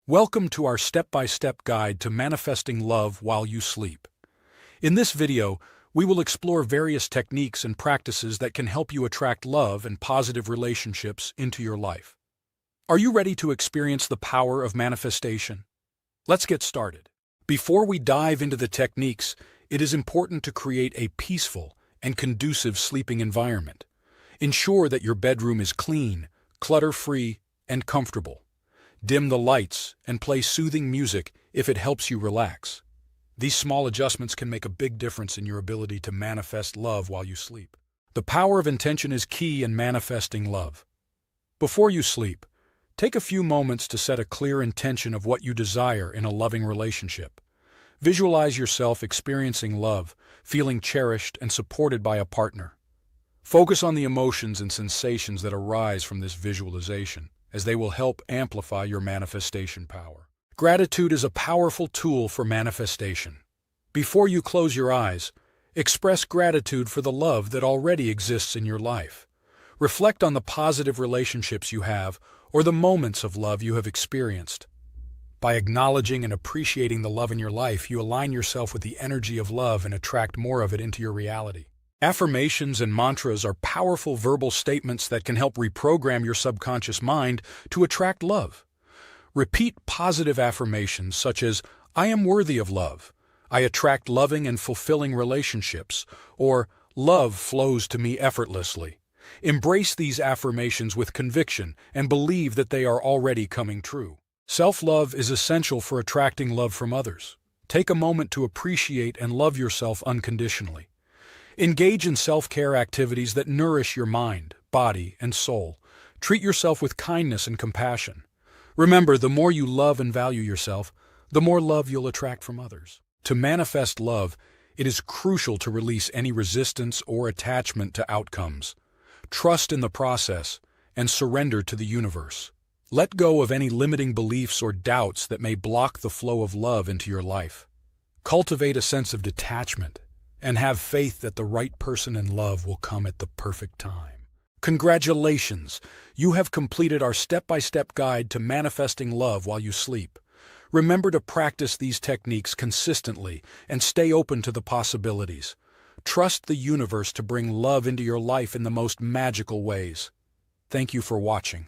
Welcome to our step-by-step guide to manifesting love while you sleep. In this video, we will explore various techniques and practices that can help you attract love and positive relationships into your life. Are you ready to experience the power of manifestation? Let's get started. Before we dive into the techniques, it is important to create a peaceful and conducive sleeping environment. Ensure that your bedroom is clean, clutter-free, and comfortable. Dim the lights and play soothing music if it helps you relax. These small adjustments can make a big difference in your ability to manifest love while you sleep. The power of intention is key in manifesting love. Before you sleep, take a few moments to set a clear intention of what you desire in a loving relationship. Visualize yourself experiencing love, feeling cherished and supported by a partner. Focus on the emotions and sensations that arise from this visualization, as they will help amplify your manifestation power. Gratitude is a powerful tool for manifestation. Before you close your eyes, express gratitude for the love that already exists in your life. Reflect on the positive relationships you have or the moments of love you have experienced. By acknowledging and appreciating the love in your life, you align yourself with the energy of love and attract more of it into your reality. Affirmations and mantras are powerful verbal statements that can help reprogram your subconscious mind to attract love. Repeat positive affirmations such as, "I am worthy of love," "I attract loving and fulfilling relationships," or "Love flows to me effortlessly." Embrace these affirmations with conviction and believe that they are already coming true. Self-love is essential for attracting love from others. Take a moment to appreciate and love yourself unconditionally. Engage in self-care activities that nourish your mind, body, and soul. Treat yourself with kindness and compassion. Remember, the more you love and value yourself, the more love you'll attract from others. To manifest love, it is crucial to release any resistance or attachment to outcomes. Trust in the process and surrender to the universe. Let go of any limiting beliefs or doubts that may block the flow of love into your life. Cultivate a sense of detachment and have faith that the right person in love will come at the perfect time. Congratulations! You have completed our step-by-step guide to manifesting love while you sleep. Remember to practice these techniques consistently and stay open to the possibilities. Trust the universe to bring love into your life in the most magical ways. Thank you for watching.